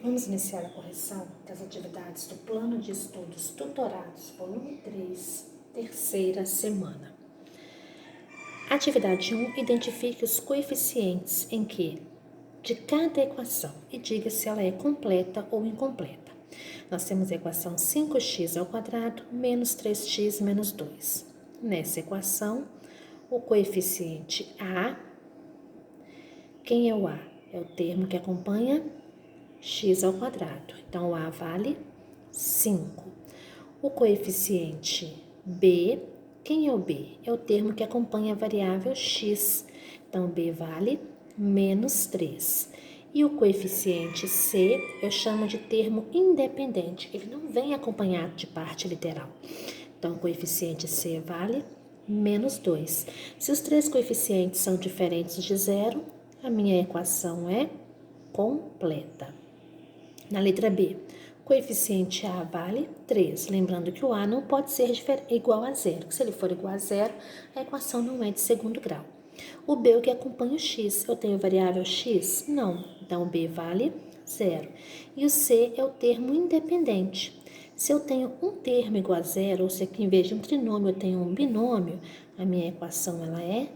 Vamos iniciar a correção das atividades do Plano de Estudos Tutorados, volume 3, terceira semana. Atividade 1, identifique os coeficientes em que de cada equação e diga se ela é completa ou incompleta. Nós temos a equação 5x² menos 3x menos 2. Nessa equação, o coeficiente A, quem é o A? É o termo que acompanha x². Então, o A vale 5. O coeficiente B, quem é o B? É o termo que acompanha a variável x. Então, B vale menos 3. E o coeficiente C, eu chamo de termo independente. Ele não vem acompanhado de parte literal. Então, o coeficiente C vale menos 2. Se os três coeficientes são diferentes de zero, a minha equação é completa. Na letra B, coeficiente A vale 3. Lembrando que o A não pode ser igual a zero. Se ele for igual a zero, a equação não é de segundo grau. O B é o que acompanha o x. Eu tenho variável x? Não. Então, o B vale 0. E o C é o termo independente. Se eu tenho um termo igual a zero, ou se aqui em vez de um trinômio eu tenho um binômio, a minha equação ela é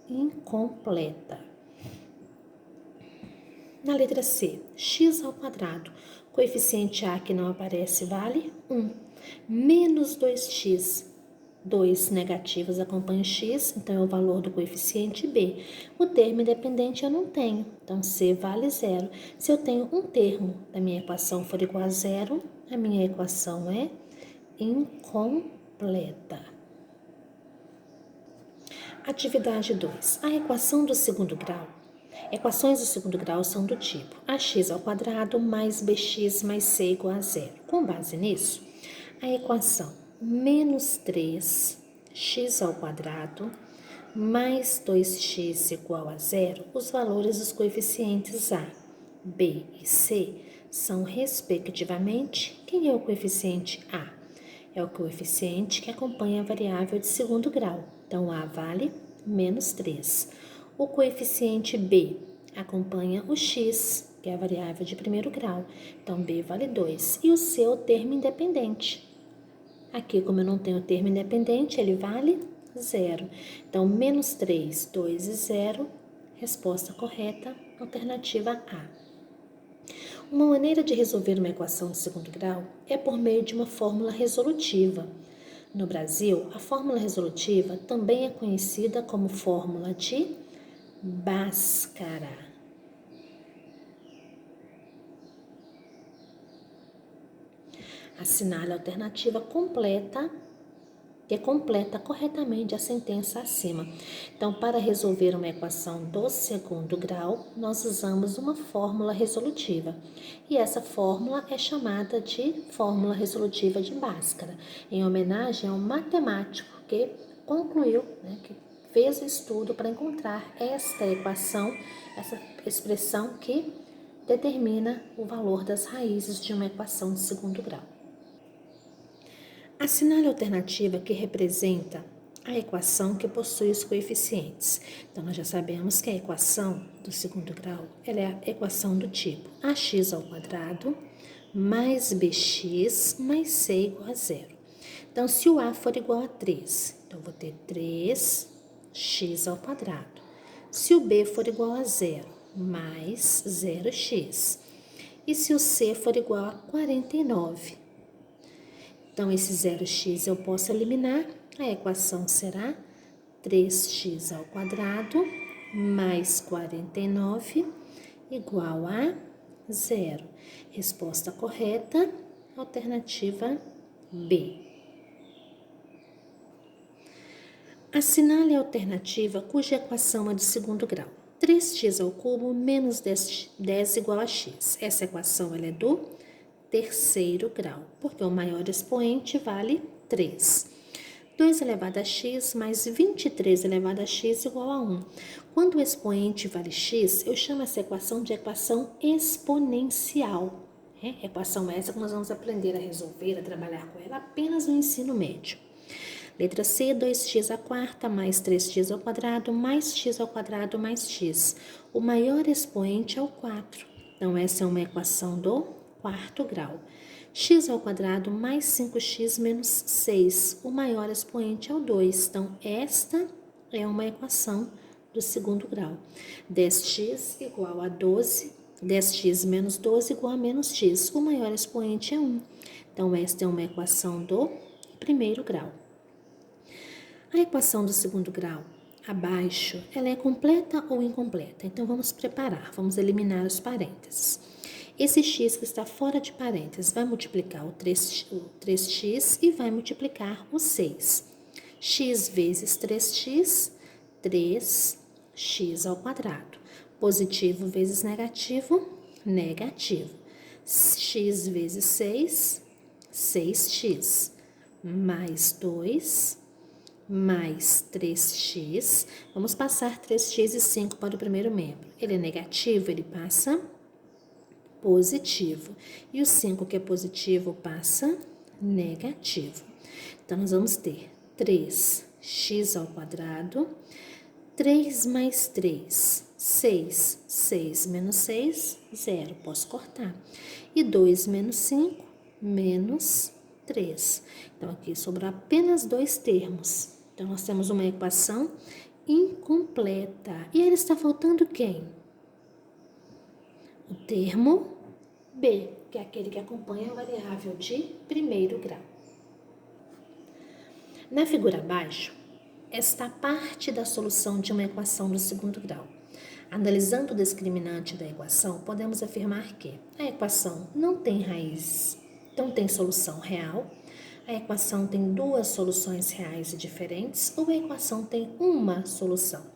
incompleta. Na letra C, x², coeficiente A que não aparece vale 1. Menos 2x, 2 negativos acompanham x, então é o valor do coeficiente B. O termo independente eu não tenho, então C vale 0. Se eu tenho um termo da minha equação for igual a 0, a minha equação é incompleta. Atividade 2. A equação do segundo grau. Equações do segundo grau são do tipo ax² mais bx mais c igual a 0. Com base nisso, a equação menos 3x² mais 2x igual a 0, os valores dos coeficientes a, b e c são, respectivamente, quem é o coeficiente a? É o coeficiente que acompanha a variável de segundo grau. Então, a vale menos 3. O coeficiente b acompanha o x, que é a variável de primeiro grau. Então, b vale 2. E o c é o termo independente. Aqui, como eu não tenho termo independente, ele vale 0. Então, menos 3, 2 e 0. Resposta correta, alternativa A. Uma maneira de resolver uma equação de segundo grau é por meio de uma fórmula resolutiva. No Brasil, a fórmula resolutiva também é conhecida como fórmula de Bhaskara. Assinale a alternativa completa, que completa corretamente a sentença acima. Então, para resolver uma equação do segundo grau, nós usamos uma fórmula resolutiva. E essa fórmula é chamada de fórmula resolutiva de Bhaskara, em homenagem ao matemático que concluiu, que fez o estudo para encontrar esta equação, essa expressão que determina o valor das raízes de uma equação de segundo grau. Assinale a alternativa que representa a equação que possui os coeficientes. Então, nós já sabemos que a equação do segundo grau ela é a equação do tipo ax² mais bx mais c igual a 0. Então, se o a for igual a 3, então eu vou ter 3x². Se o b for igual a 0, mais 0x. E se o c for igual a 49, então, esse 0x eu posso eliminar, a equação será 3x² mais 49 igual a 0. Resposta correta, alternativa B. Assinale a alternativa cuja equação é de segundo grau. 3x³ menos 10 igual a x. Essa equação ela é do terceiro grau, porque o maior expoente vale 3. 2 elevado a x mais 23 elevado a x igual a 1. Quando o expoente vale x, eu chamo essa equação de equação exponencial. Equação essa que nós vamos aprender a resolver, a trabalhar com ela apenas no ensino médio. Letra C, 2x² mais 3x² mais x² mais x. O maior expoente é o 4. Então, essa é uma equação do quarto grau. X ao quadrado mais 5x menos 6. O maior expoente é o 2. Então, esta é uma equação do segundo grau. 10x igual a 12. 10x menos 12 igual a menos x. O maior expoente é 1. Então, esta é uma equação do primeiro grau. A equação do segundo grau, abaixo, ela é completa ou incompleta? Então, vamos preparar, vamos eliminar os parênteses. Esse x que está fora de parênteses vai multiplicar o 3x e vai multiplicar o 6. X vezes 3x, 3x ao quadrado. Positivo vezes negativo, negativo. X vezes 6, 6x. Mais 2, mais 3x. Vamos passar 3x e 5 para o primeiro membro. Ele é negativo, ele passa positivo. E o 5, que é positivo, passa negativo. Então, nós vamos ter 3x ao quadrado. 3 mais 3, 6. 6 menos 6, 0. Posso cortar. E 2 menos 5, menos 3. Então, aqui sobrou apenas 2 termos. Então, nós temos uma equação incompleta. E aí está faltando quem? O termo B, que é aquele que acompanha a variável de primeiro grau. Na figura abaixo, está parte da solução de uma equação do segundo grau. Analisando o discriminante da equação, podemos afirmar que a equação não tem raiz, não tem solução real, a equação tem duas soluções reais e diferentes, ou a equação tem uma solução.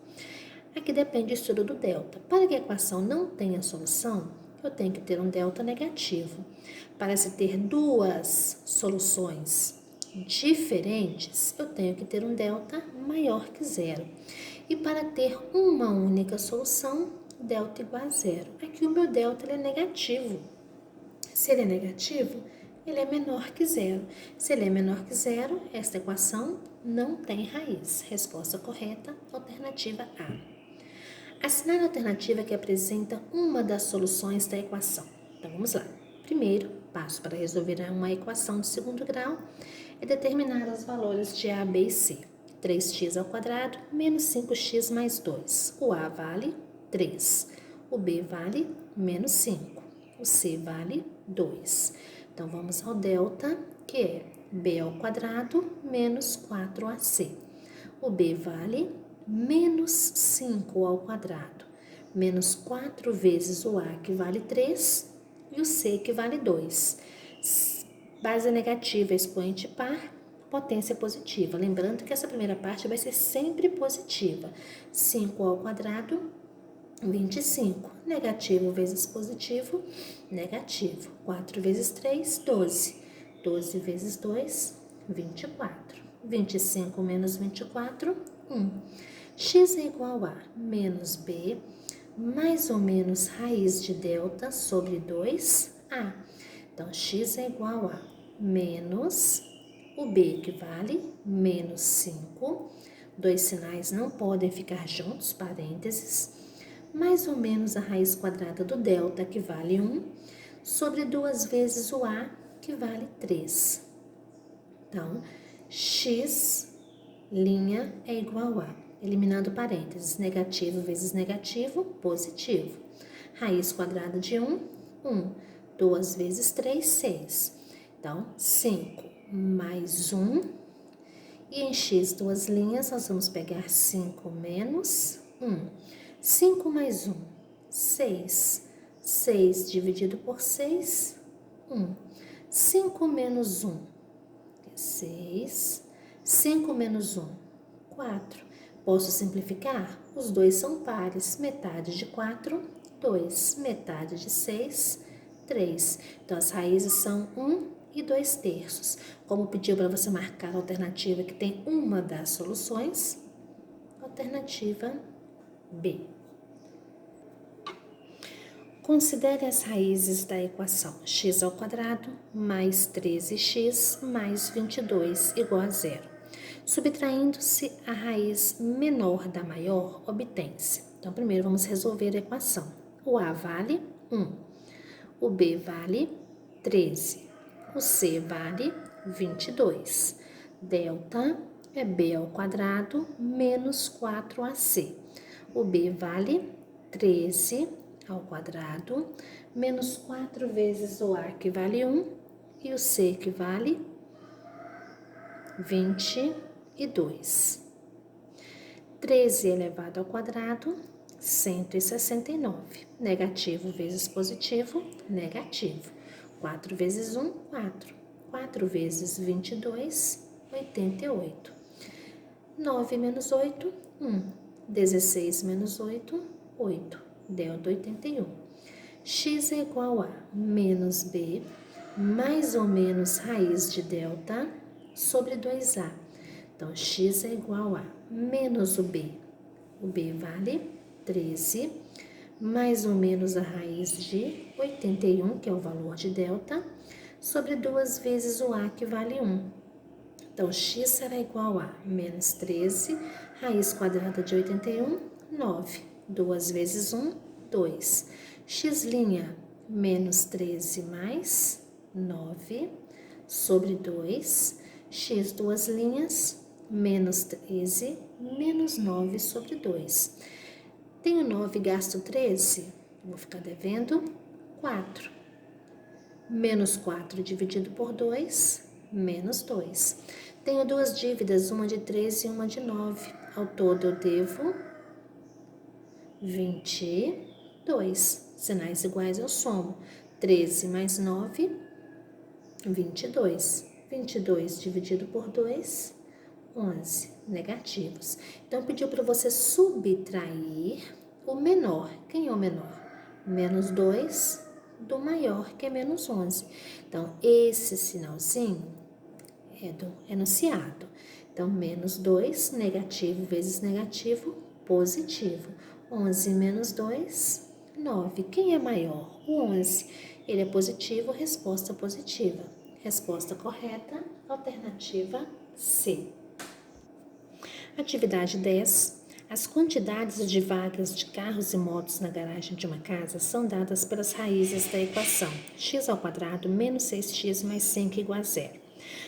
Aqui depende do estudo do delta. Para que a equação não tenha solução, eu tenho que ter um delta negativo. Para se ter duas soluções diferentes, eu tenho que ter um delta maior que zero. E para ter uma única solução, delta igual a zero. Aqui o meu delta ele é negativo. Se ele é negativo, ele é menor que zero. Se ele é menor que zero, esta equação não tem raiz. Resposta correta, alternativa A. Assinale a alternativa que apresenta uma das soluções da equação. Então, vamos lá. Primeiro passo para resolver uma equação de segundo grau é determinar os valores de A, B e C. 3x ao quadrado menos 5x mais 2. O A vale 3. O B vale menos 5. O C vale 2. Então, vamos ao delta, que é B ao quadrado menos 4AC. O B vale menos 5 ao quadrado. Menos 4 vezes o A, que vale 3, e o C, que vale 2. Base negativa, expoente par, potência positiva. Lembrando que essa primeira parte vai ser sempre positiva. 5 ao quadrado, 25. Negativo vezes positivo, negativo. 4 vezes 3, 12. 12 vezes 2, 24. 25 menos 24, 1. X é igual a menos B, mais ou menos raiz de delta sobre 2A. Então, x é igual a menos o B, que vale menos 5. Dois sinais não podem ficar juntos, parênteses. Mais ou menos a raiz quadrada do delta, que vale 1, sobre 2 vezes o A, que vale 3. Então, x' é igual a, eliminando parênteses, negativo vezes negativo, positivo. Raiz quadrada de 1, 1. 2 vezes 3, 6. Então, 5 mais 1. E em x, duas linhas, nós vamos pegar 5 menos 1. 5 mais 1, 6. 6 dividido por 6, 1. 5 menos 1, 6. 5 menos 1, 4. Posso simplificar? Os dois são pares. Metade de 4, 2. Metade de 6, 3. Então, as raízes são 1 e 2 terços. Como pediu para você marcar a alternativa que tem uma das soluções, alternativa B. Considere as raízes da equação x ao quadrado mais 13x mais 22 igual a 0. Subtraindo-se a raiz menor da maior, obtém-se. Então, primeiro vamos resolver a equação. O A vale 1. O B vale 13. O C vale 22. Delta é B ao quadrado menos 4AC. O B vale 13 ao quadrado menos 4 vezes o A, que vale 1, e o C, que vale 22. 13 elevado ao quadrado, 169. Negativo vezes positivo, negativo. 4 vezes 1, 4. 4 vezes 22, 88. 9 menos 8, 1. 16 menos 8, 8. Delta 81. X é igual a menos B, mais ou menos raiz de delta, sobre 2A. Então, x é igual a menos o B. O B vale 13, mais ou menos a raiz de 81, que é o valor de delta, sobre 2 vezes o A, que vale 1. Então, x será igual a menos 13, raiz quadrada de 81, 9. 2 vezes 1, 2. X' menos 13 mais 9, sobre 2. X, 2 linhas, menos 13, menos 9 sobre 2. Tenho 9, gasto 13, vou ficar devendo 4. Menos 4 dividido por 2, menos 2. Tenho duas dívidas, uma de 13 e uma de 9. Ao todo eu devo 22. Sinais iguais eu somo. 13 mais 9, 22. 22 dividido por 2, 11. Negativos. Então, pediu para você subtrair o menor. Quem é o menor? Menos 2 do maior, que é menos 11. Então, esse sinalzinho é do enunciado. Então, menos 2, negativo vezes negativo, positivo. 11 menos 2, 9. Quem é maior? O 11. Ele é positivo, resposta positiva. Resposta correta, alternativa C. Atividade 10. As quantidades de vagas de carros e motos na garagem de uma casa são dadas pelas raízes da equação x ao quadrado menos 6x mais 5 igual a 0.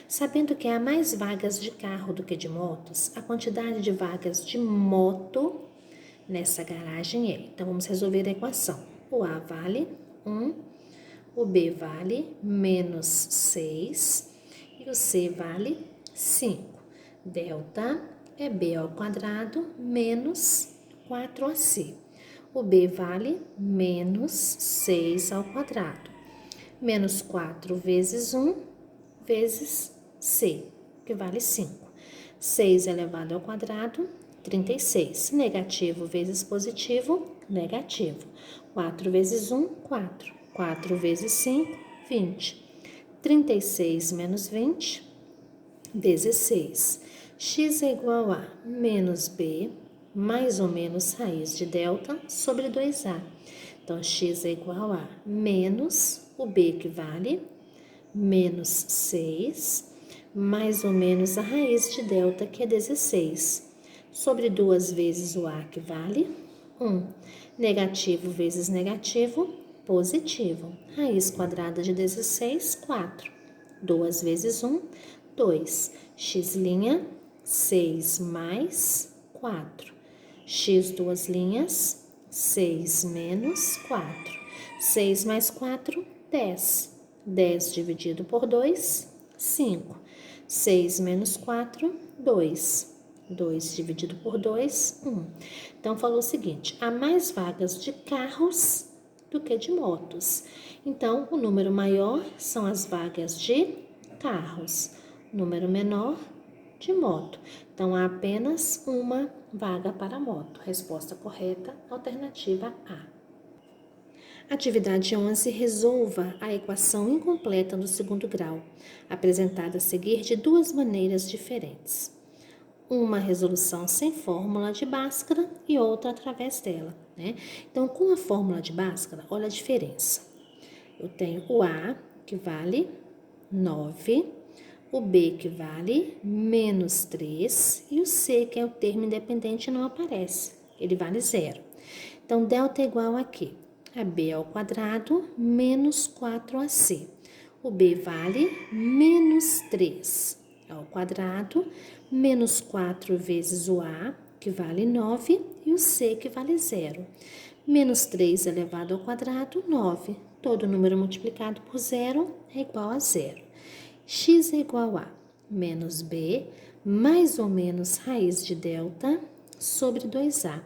Sabendo que há mais vagas de carro do que de motos, a quantidade de vagas de moto nessa garagem é. Então, vamos resolver a equação. O A vale 1, o B vale menos 6 e o C vale 5. Delta é B ao quadrado menos 4AC. O B vale menos 6 ao quadrado. Menos 4 vezes 1 vezes C, que vale 5. 6 elevado ao quadrado, 36. Negativo vezes positivo, negativo. 4 vezes 1, 4. 4 vezes 5, 20. 36 menos 20, 16. X é igual a menos B, mais ou menos raiz de delta, sobre 2A. Então, x é igual a menos o B, que vale menos 6, mais ou menos a raiz de delta, que é 16, sobre 2 vezes o A, que vale 1. Negativo vezes negativo, positivo. Raiz quadrada de 16, 4. 2 vezes 1, 2. X', 6 mais 4. X, 2 linhas, 6 menos 4. 6 mais 4, 10. 10 dividido por 2, 5. 6 menos 4, 2. 2 dividido por 2, 1. Então, falou o seguinte: há mais vagas de carros do que de motos. Então, o número maior são as vagas de carros, número menor de moto. Então, há apenas uma vaga para moto. Resposta correta, alternativa A. Atividade 11. Resolva a equação incompleta do segundo grau, apresentada a seguir de duas maneiras diferentes. Uma resolução sem fórmula de Bhaskara e outra através dela, né? Então, com a fórmula de Bhaskara, olha a diferença. Eu tenho o A, que vale 9, o B, que vale menos 3, e o C, que é o termo independente, não aparece. Ele vale 0. Então, delta é igual a quê? A B ao quadrado menos 4AC. o b vale menos 3 ao quadrado, menos 4 vezes o a, que vale 9, e o c, que vale 0. Menos 3 elevado ao quadrado, 9. Todo número multiplicado por 0 é igual a 0. X é igual a menos b, mais ou menos raiz de delta, sobre 2a.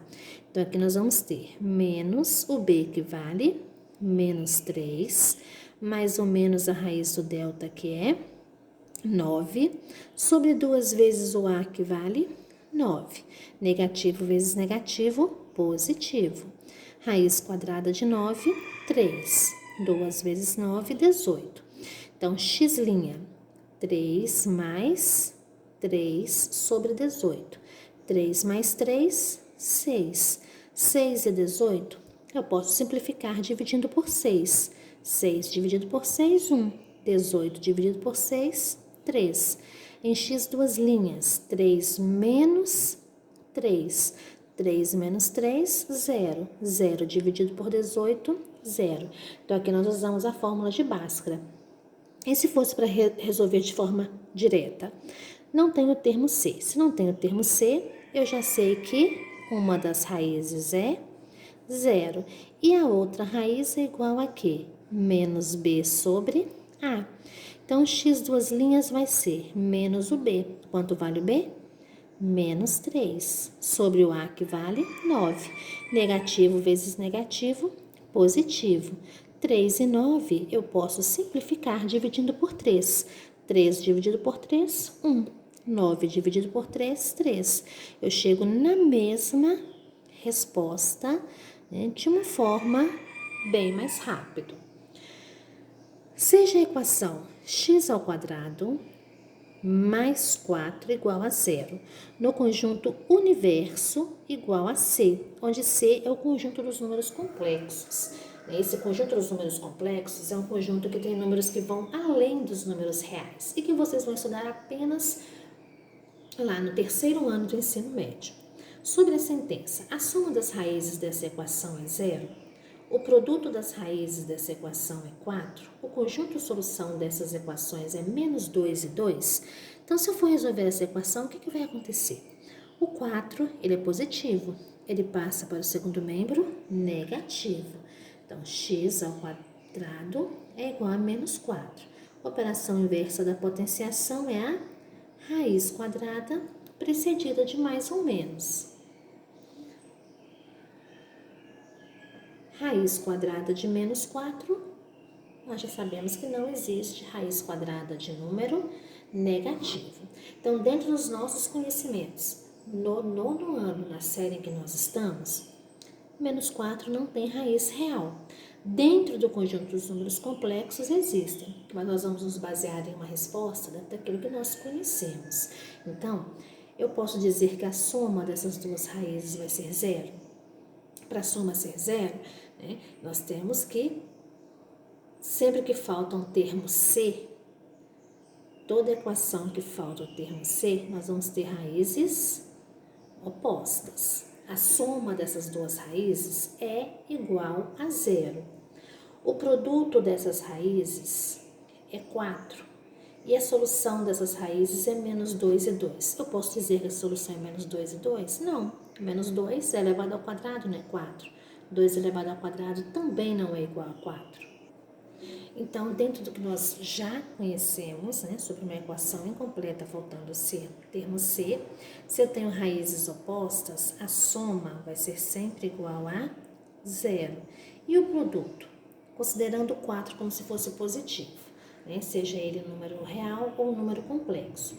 Então, aqui nós vamos ter menos o b, que vale menos 3, mais ou menos a raiz do delta, que é 9, sobre 2 vezes o a, que vale 9. Negativo vezes negativo, positivo. Raiz quadrada de 9, 3. 2 vezes 9, 18. Então, x', 3 mais 3 sobre 18. 3 mais 3, 6. 6 e 18, eu posso simplificar dividindo por 6. 6 dividido por 6, 1. 18 dividido por 6, 3. Em x, duas linhas. 3 menos 3. 3 menos 3, 0. 0 dividido por 18, 0. Então, aqui nós usamos a fórmula de Bhaskara. E se fosse para resolver de forma direta? Não tem o termo C. Se não tem o termo C, eu já sei que uma das raízes é 0. E a outra raiz é igual a quê? Menos b sobre a. Então, x, duas linhas, vai ser menos o b. Quanto vale o b? Menos 3. Sobre o a, que vale 9. Negativo vezes negativo, positivo. 3 e 9 eu posso simplificar dividindo por 3. 3 dividido por 3, 1. 9 dividido por 3, 3. Eu chego na mesma resposta, né, de uma forma bem mais rápido. Seja a equação x ao quadrado mais 4 igual a 0, no conjunto universo igual a C, onde C é o conjunto dos números complexos. Esse conjunto dos números complexos é um conjunto que tem números que vão além dos números reais e que vocês vão estudar apenas lá no terceiro ano do ensino médio. Sobre a sentença, a soma das raízes dessa equação é 0, o produto das raízes dessa equação é 4, o conjunto solução dessas equações é menos 2 e 2. Então, se eu for resolver essa equação, o que vai acontecer? O 4, ele é positivo, ele passa para o segundo membro negativo. Então, x ao quadrado é igual a menos 4. A operação inversa da potenciação é a raiz quadrada precedida de mais ou menos. Raiz quadrada de menos 4, nós já sabemos que não existe raiz quadrada de número negativo. Então, dentro dos nossos conhecimentos, no nono ano, na série em que nós estamos, menos 4 não tem raiz real. Dentro do conjunto dos números complexos existem, mas nós vamos nos basear em uma resposta daquilo que nós conhecemos. Então, eu posso dizer que a soma dessas duas raízes vai ser 0. Para a soma ser 0, né, nós temos que, sempre que falta um termo C, toda equação que falta o termo C, nós vamos ter raízes opostas. A soma dessas duas raízes é igual a 0. O produto dessas raízes é 4. E a solução dessas raízes é menos 2 e 2. Eu posso dizer que a solução é menos 2 e 2? Não. Menos 2 é elevado ao quadrado, não é 4. 2 elevado ao quadrado também não é igual a 4. Então, dentro do que nós já conhecemos, né, sobre uma equação incompleta faltando C, termo C, se eu tenho raízes opostas, a soma vai ser sempre igual a 0. E o produto? Considerando o 4 como se fosse positivo, né, seja ele número real ou número complexo.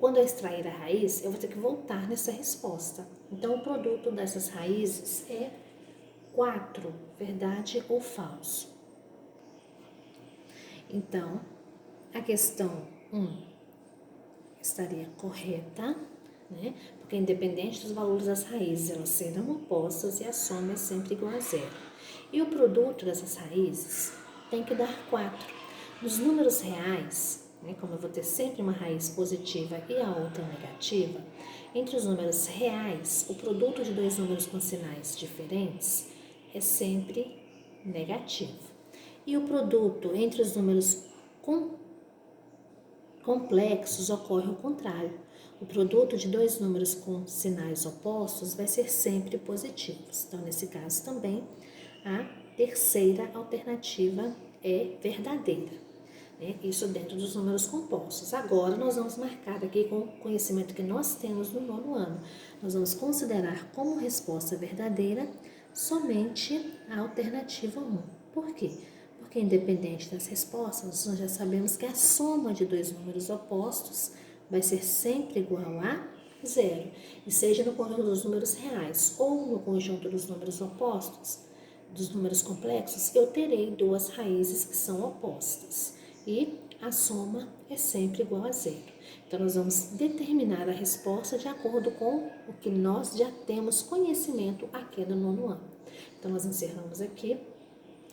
Quando eu extrair a raiz, eu vou ter que voltar nessa resposta. Então, o produto dessas raízes é 4, verdade ou falso? Então, a questão 1 estaria correta, né? Porque independente dos valores das raízes, elas serão opostas e a soma é sempre igual a 0. E o produto dessas raízes tem que dar 4. Nos números reais, né, como eu vou ter sempre uma raiz positiva e a outra negativa, entre os números reais, o produto de dois números com sinais diferentes é sempre negativo. E o produto entre os números Com complexos ocorre o contrário. O produto de dois números com sinais opostos vai ser sempre positivo. Então, nesse caso também, a terceira alternativa é verdadeira, né? Isso dentro dos números compostos. Agora, nós vamos marcar aqui com o conhecimento que nós temos no nono ano. Nós vamos considerar como resposta verdadeira somente a alternativa 1. Por quê? Porque independente das respostas, nós já sabemos que a soma de dois números opostos vai ser sempre igual a zero. E seja no conjunto dos números reais ou no conjunto dos números opostos, dos números complexos, eu terei duas raízes que são opostas. E a soma é sempre igual a zero. Então, nós vamos determinar a resposta de acordo com o que nós já temos conhecimento aqui no nono ano. Então, nós encerramos aqui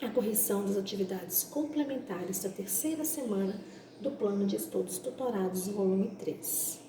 a correção das atividades complementares da terceira semana do Plano de Estudos Tutorados, volume 3.